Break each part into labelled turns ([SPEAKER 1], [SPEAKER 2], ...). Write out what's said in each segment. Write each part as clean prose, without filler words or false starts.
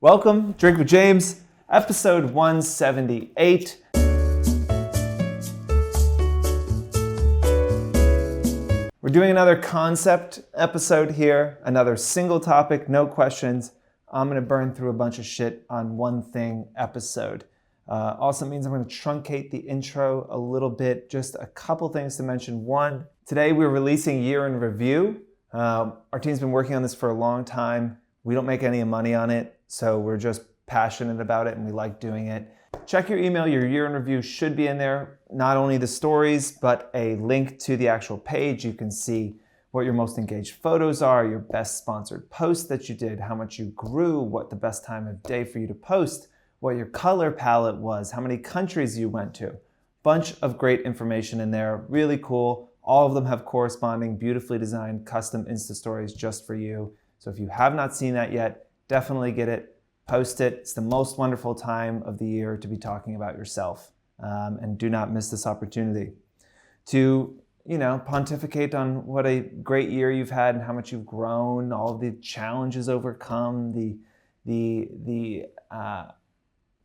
[SPEAKER 1] Welcome, Drink with James, episode 178. We're doing another concept episode here, another single topic, no questions. I'm going to burn through a bunch of shit on one thing episode. Also means I'm going to truncate the intro a little bit. Just a couple things to mention. One, today we're releasing year in review. Our team's been working on this for a long time. We don't make any money on it, so we're just passionate about it and we like doing it. Check your email. Your year in review should be in there. Not only the stories, but a link to the actual page. You can see what your most engaged photos are, your best sponsored posts that you did, how much you grew, what the best time of day for you to post, what your color palette was, how many countries you went to. Bunch of great information in there, really cool. All of them have corresponding, beautifully designed custom Insta stories just for you. So if you have not seen that yet, definitely get it, post it. It's the most wonderful time of the year to be talking about yourself. And do not miss this opportunity to, pontificate on what a great year you've had and how much you've grown, all of the challenges overcome, the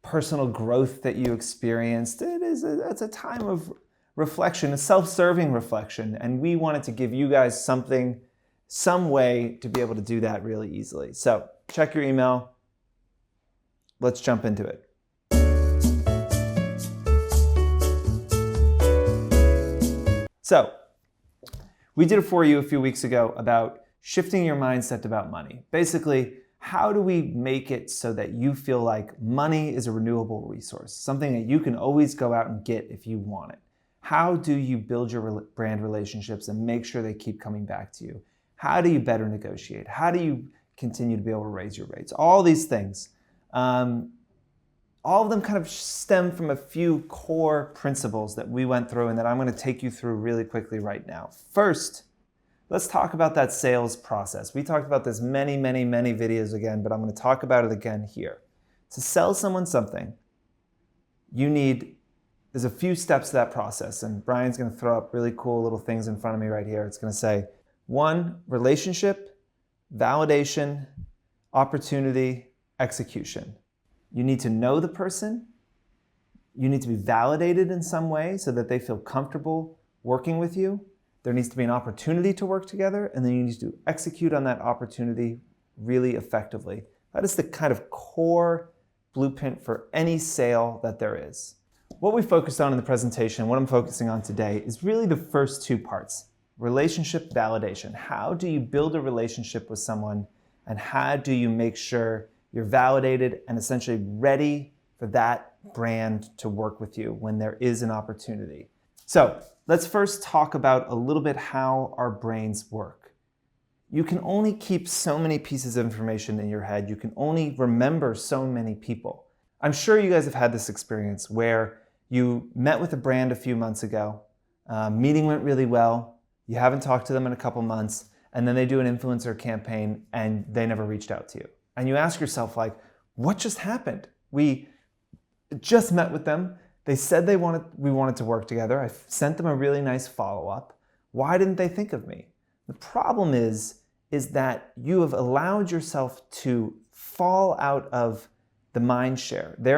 [SPEAKER 1] personal growth that you experienced. It's a time of reflection, a self-serving reflection, and we wanted to give you guys some way to be able to do that really easily. So check your email. Let's jump into it. So we did it for you a few weeks ago about shifting your mindset about money. Basically, how do we make it so that you feel like money is a renewable resource, something that you can always go out and get if you want it? How do you build your brand relationships and make sure they keep coming back to you? How do you better negotiate? How do you continue to be able to raise your rates? All these things. All of them kind of stem from a few core principles that we went through and that I'm going to take you through really quickly right now. First, let's talk about that sales process. We talked about this many videos again, but I'm going to talk about it again here. To sell someone something, there's a few steps to that process, and Brian's going to throw up really cool little things in front of me right here. It's going to say, 1, relationship, validation, opportunity, execution. You need to know the person. You need to be validated in some way so that they feel comfortable working with you. There needs to be an opportunity to work together, and then you need to execute on that opportunity really effectively. That is the kind of core blueprint for any sale that there is. What we focused on in the presentation, what I'm focusing on today, is really the first two parts. Relationship validation. How do you build a relationship with someone, and how do you make sure you're validated and essentially ready for that brand to work with you when there is an opportunity? So let's first talk about a little bit how our brains work. You can only keep so many pieces of information in your head. You can only remember so many people. I'm sure you guys have had this experience where you met with a brand a few months ago, meeting went really well, you haven't talked to them in a couple months, and then they do an influencer campaign and they never reached out to you. And you ask yourself, what just happened? We just met with them. They said we wanted to work together. I sent them a really nice follow-up. Why didn't they think of me? The problem is that you have allowed yourself to fall out of their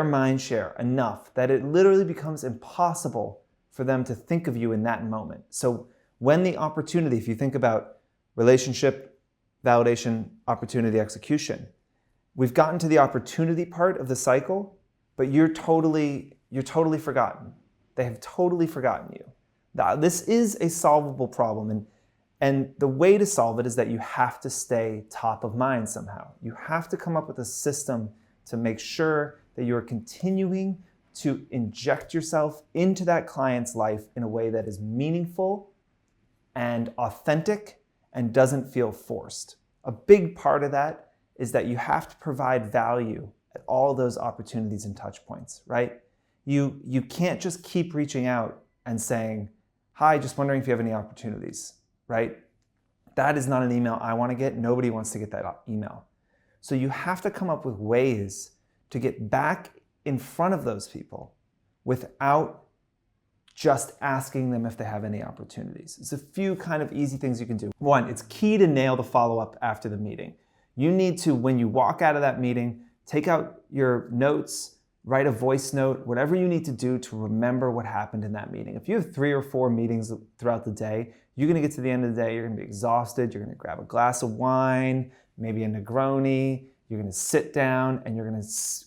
[SPEAKER 1] mind share enough that it literally becomes impossible for them to think of you in that moment. So when the opportunity, if you think about relationship, validation, opportunity, execution, we've gotten to the opportunity part of the cycle, but you're totally forgotten. They have totally forgotten you. This is a solvable problem, and the way to solve it is that you have to stay top of mind somehow. You have to come up with a system to make sure that you're continuing to inject yourself into that client's life in a way that is meaningful and authentic and doesn't feel forced. A big part of that is that you have to provide value at all those opportunities and touch points, right? You can't just keep reaching out and saying, hi, just wondering if you have any opportunities, right? That is not an email I want to get. Nobody wants to get that email. So you have to come up with ways to get back in front of those people without just asking them if they have any opportunities. There's a few kind of easy things you can do. 1, it's key to nail the follow-up after the meeting. You need to, when you walk out of that meeting, Take out your notes, write a voice note, whatever you need to do to remember what happened in that meeting. If you have 3 or 4 meetings throughout the day, you're gonna get to the end of the day, you're gonna be exhausted, you're gonna grab a glass of wine, maybe a Negroni, you're gonna sit down and you're gonna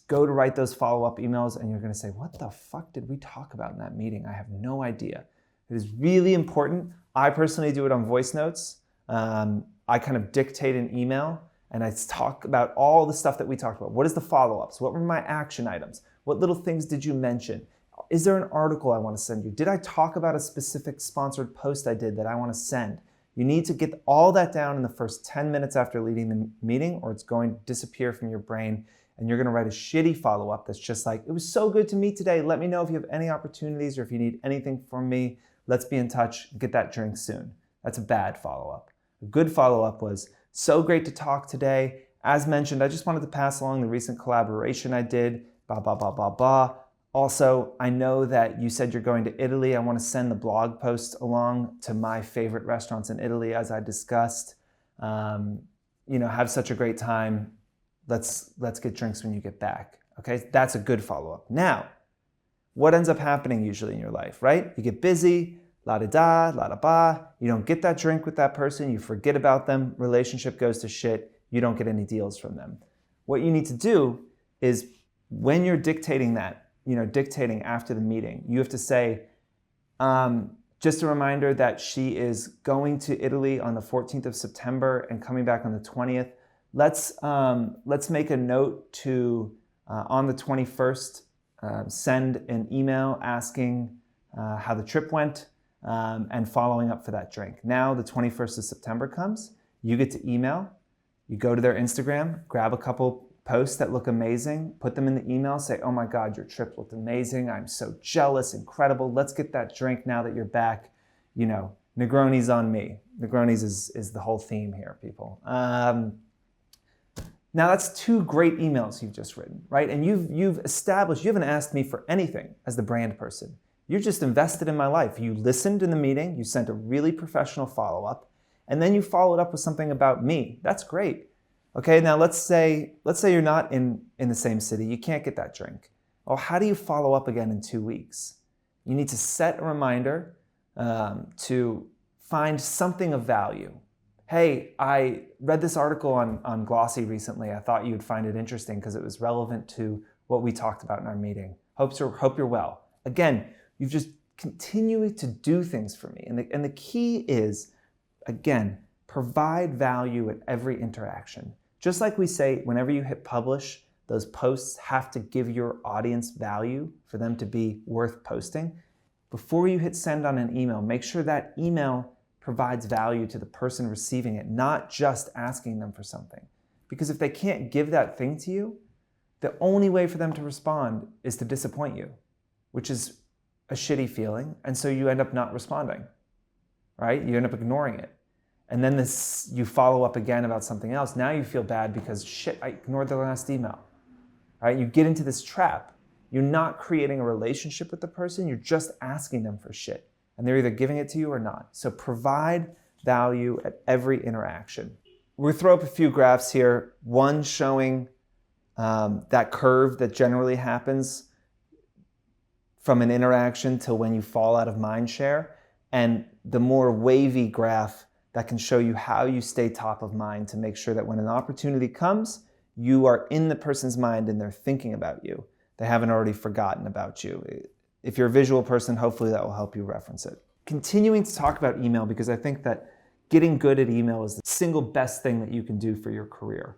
[SPEAKER 1] go to write those follow-up emails and you're gonna say, what the fuck did we talk about in that meeting? I have no idea. It is really important. I personally do it on voice notes. I kind of dictate an email and I talk about all the stuff that we talked about. What is the follow-ups? What were my action items? What little things did you mention? Is there an article I want to send you? Did I talk about a specific sponsored post I did that I want to send? You need to get all that down in the first 10 minutes after leading the meeting, or it's going to disappear from your brain and you're going to write a shitty follow-up that's just like, it was so good to meet today. Let me know if you have any opportunities or if you need anything from me. Let's be in touch. Get that drink soon. That's a bad follow-up. A good follow-up was, so great to talk today. As mentioned, I just wanted to pass along the recent collaboration I did, blah, blah, blah, blah, blah. Also, I know that you said you're going to Italy. I want to send the blog post along to my favorite restaurants in Italy, as I discussed. Have such a great time. Let's get drinks when you get back. Okay, that's a good follow-up. Now, what ends up happening usually in your life, right? You get busy, la-da-da, la-da-ba. You don't get that drink with that person. You forget about them. Relationship goes to shit. You don't get any deals from them. What you need to do is when you're dictating that, dictating after the meeting, you have to say, just a reminder that she is going to Italy on the 14th of September and coming back on the 20th. Let's make a note to, on the 21st, send an email asking how the trip went and following up for that drink. Now the 21st of September comes, you get to email, you go to their Instagram, grab a couple posts that look amazing, put them in the email, say, oh my God, your trip looked amazing. I'm so jealous, incredible. Let's get that drink now that you're back. Negroni's on me. Negroni's is the whole theme here, people. Now that's 2 great emails you've just written, right? And you've established, you haven't asked me for anything as the brand person. You're just invested in my life. You listened in the meeting, you sent a really professional follow-up, and then you followed up with something about me. That's great. Okay, now let's say you're not in the same city, you can't get that drink. Well, how do you follow up again in 2 weeks? You need to set a reminder to find something of value. Hey, I read this article on Glossy recently. I thought you'd find it interesting because it was relevant to what we talked about in our meeting. Hope you're well. Again, you've just continued to do things for me. And the key is, again, provide value at every interaction. Just like we say, whenever you hit publish, those posts have to give your audience value for them to be worth posting. Before you hit send on an email, make sure that email provides value to the person receiving it, not just asking them for something. Because if they can't give that thing to you, the only way for them to respond is to disappoint you, which is a shitty feeling. And so you end up not responding, right? You end up ignoring it. And then you follow up again about something else. Now you feel bad because shit, I ignored the last email, right? You get into this trap. You're not creating a relationship with the person. You're just asking them for shit. And they're either giving it to you or not. So provide value at every interaction. We'll throw up a few graphs here. One showing that curve that generally happens from an interaction till when you fall out of mind share. And the more wavy graph that can show you how you stay top of mind to make sure that when an opportunity comes, you are in the person's mind and they're thinking about you. They haven't already forgotten about you. If you're a visual person, hopefully that will help you reference it. Continuing to talk about email, because I think that getting good at email is the single best thing that you can do for your career.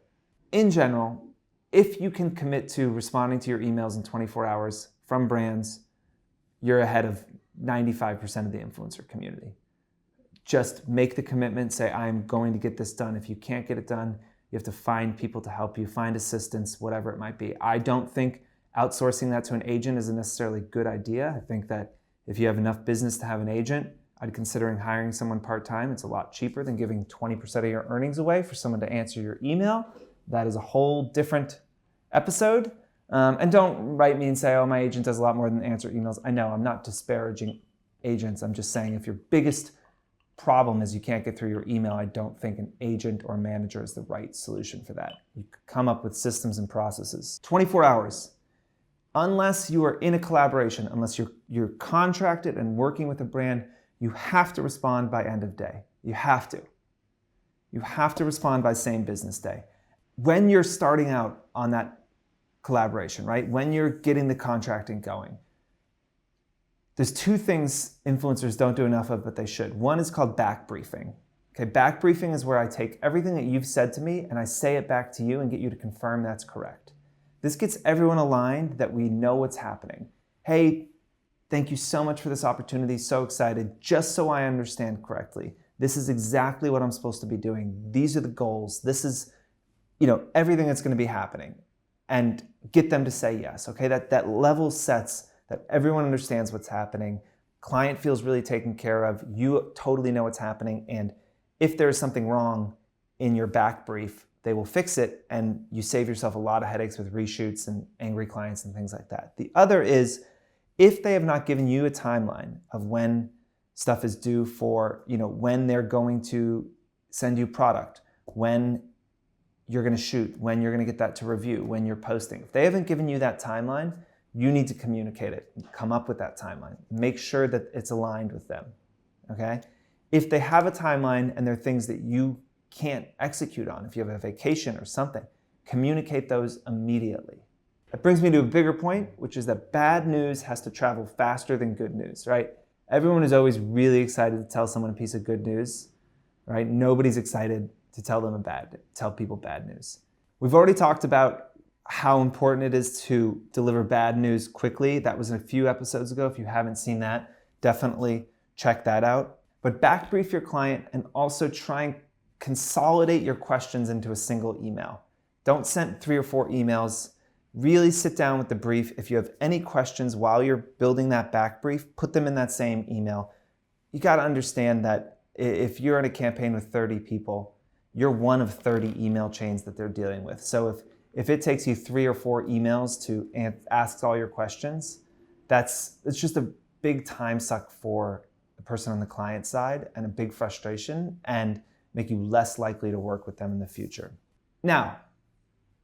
[SPEAKER 1] In general, if you can commit to responding to your emails in 24 hours from brands, you're ahead of 95% of the influencer community. Just make the commitment, say, I'm going to get this done. If you can't get it done, you have to find people to help you, find assistance, whatever it might be. I don't think outsourcing that to an agent is a necessarily good idea. I think that if you have enough business to have an agent, I'd consider hiring someone part-time. It's a lot cheaper than giving 20% of your earnings away for someone to answer your email. That is a whole different episode. And don't write me and say, oh, my agent does a lot more than answer emails. I know, I'm not disparaging agents. I'm just saying if your biggest problem is you can't get through your email, I don't think an agent or manager is the right solution for that. You come up with systems and processes. 24 hours. Unless you are in a collaboration, unless you're contracted and working with a brand, you have to respond by end of day. You have to. You have to respond by same business day. When you're starting out on that collaboration, right? When you're getting the contracting going, there's two things influencers don't do enough of, but they should. One is called back briefing. Okay, back briefing is where I take everything that you've said to me and I say it back to you and get you to confirm that's correct. This gets everyone aligned that we know what's happening. Hey, thank you so much for this opportunity. So excited. Just so I understand correctly, this is exactly what I'm supposed to be doing. These are the goals. This is, everything that's going to be happening, and get them to say yes. Okay, that level sets that everyone understands what's happening. Client feels really taken care of. You totally know what's happening. And if there's something wrong in your back brief, they will fix it, and you save yourself a lot of headaches with reshoots and angry clients and things like that. The other is, if they have not given you a timeline of when stuff is due for, when they're going to send you product, when you're going to shoot, when you're going to get that to review, when you're posting. If they haven't given you that timeline, you need to communicate it, come up with that timeline. Make sure that it's aligned with them, okay? If they have a timeline and there are things that you can't execute on, if you have a vacation or something, communicate those immediately. That brings me to a bigger point, which is that bad news has to travel faster than good news, right? Everyone is always really excited to tell someone a piece of good news, right? Nobody's excited to tell people bad news. We've already talked about how important it is to deliver bad news quickly. That was a few episodes ago. If you haven't seen that, definitely check that out. But back brief your client and also try and consolidate your questions into a single email. Don't send 3 or 4 emails. Really sit down with the brief. If you have any questions while you're building that back brief, put them in that same email. You got to understand that if you're in a campaign with 30 people, you're one of 30 email chains that they're dealing with. So if it takes you 3 or 4 emails to ask all your questions, it's just a big time suck for the person on the client side and a big frustration, and make you less likely to work with them in the future. Now,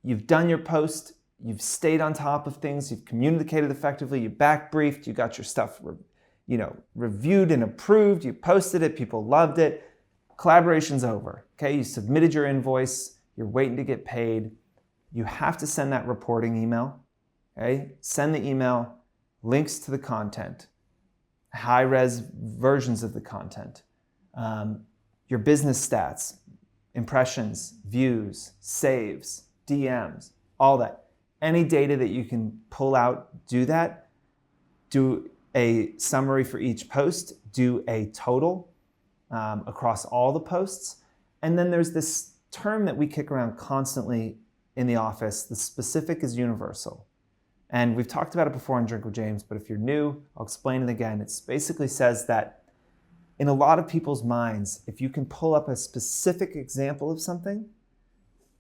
[SPEAKER 1] you've done your post, you've stayed on top of things, you've communicated effectively, you back briefed, you got your stuff reviewed and approved, you posted it, people loved it. Collaboration's over, okay? You submitted your invoice, you're waiting to get paid. You have to send that reporting email, okay? Send the email, links to the content, high-res versions of the content, your business stats, impressions, views, saves, DMs, all that. Any data that you can pull out, do that. Do a summary for each post, do a total across all the posts. And then there's this term that we kick around constantly in the office. The specific is universal. And we've talked about it before on Drink with James, but if you're new, I'll explain it again. It basically says that in a lot of people's minds, if you can pull up a specific example of something,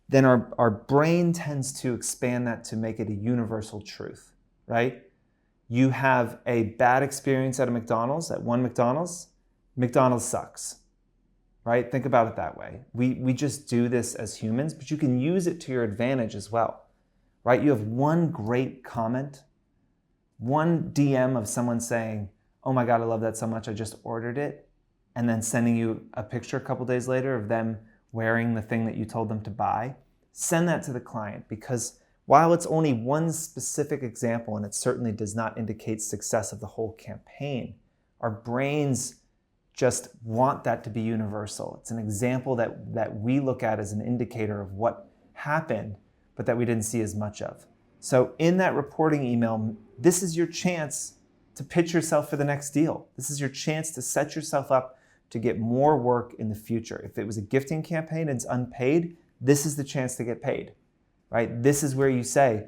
[SPEAKER 1] then our brain tends to expand that to make it a universal truth, right? You have a bad experience at one McDonald's, McDonald's sucks, right? Think about it that way. We just do this as humans, but you can use it to your advantage as well, right? You have one great comment, one DM of someone saying, oh my God, I love that so much, I just ordered it, and then sending you a picture a couple days later of them wearing the thing that you told them to buy. Send that to the client, because while it's only one specific example, and it certainly does not indicate success of the whole campaign, our brains just want that to be universal. It's an example that we look at as an indicator of what happened, but that we didn't see as much of. So in that reporting email, this is your chance to pitch yourself for the next deal. This is your chance to set yourself up to get more work in the future. If it was a gifting campaign and it's unpaid, this is the chance to get paid, right? This is where you say,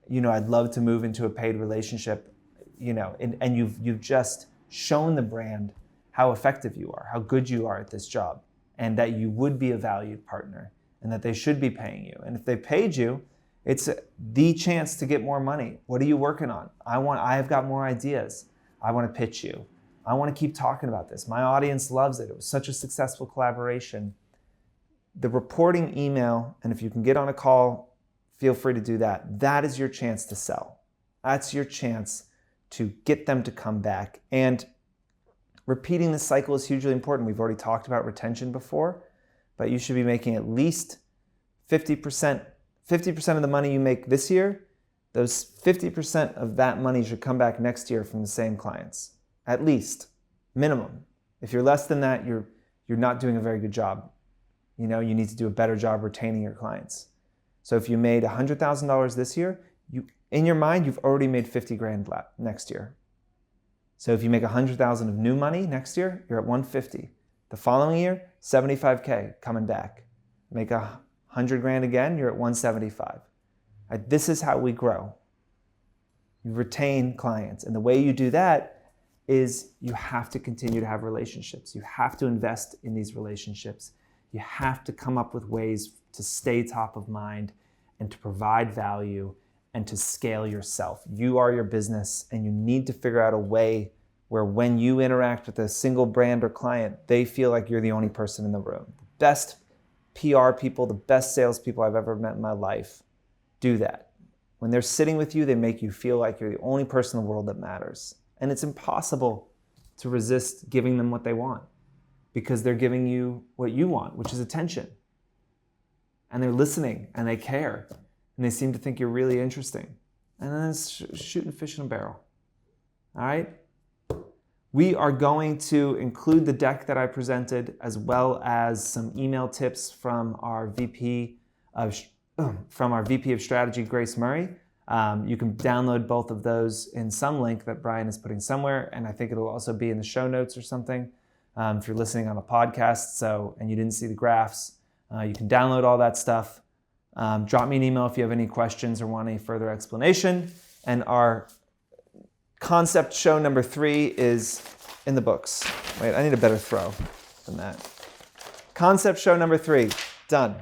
[SPEAKER 1] I'd love to move into a paid relationship, and you've just shown the brand how effective you are, how good you are at this job, and that you would be a valued partner, and that they should be paying you. And if they paid you, it's the chance to get more money. What are you working on? I have got more ideas. I want to pitch you. I want to keep talking about this. My audience loves it. It was such a successful collaboration. The reporting email, and if you can get on a call, feel free to do that. That is your chance to sell. That's your chance to get them to come back. And repeating the cycle is hugely important. We've already talked about retention before, but you should be making at least 50% of the money you make this year. Those 50% of that money should come back next year from the same clients, at least, minimum. If you're less than that, you're not doing a very good job. You need to do a better job retaining your clients. So if you made $100,000 this year, in your mind, you've already made 50 grand next year. So if you make 100,000 of new money next year, you're at 150. The following year, 75K coming back. Make 100 grand again, you're at 175. This is how we grow. You retain clients. And the way you do that is you have to continue to have relationships. You have to invest in these relationships. You have to come up with ways to stay top of mind and to provide value and to scale yourself. You are your business, and you need to figure out a way where when you interact with a single brand or client, they feel like you're the only person in the room. The best PR people, the best salespeople I've ever met in my life do that. When they're sitting with you, they make you feel like you're the only person in the world that matters. And it's impossible to resist giving them what they want, because they're giving you what you want, which is attention. And they're listening, and they care, and they seem to think you're really interesting. And then it's shooting fish in a barrel. All right? We are going to include the deck that I presented, as well as some email tips from our VP of Strategy, Grace Murray. You can download both of those in some link that Brian is putting somewhere, and I think it'll also be in the show notes or something if you're listening on a podcast and you didn't see the graphs. You can download all that stuff. Drop me an email if you have any questions or want any further explanation. And our concept show number 3 is in the books. Wait, I need a better throw than that. Concept show number 3, done.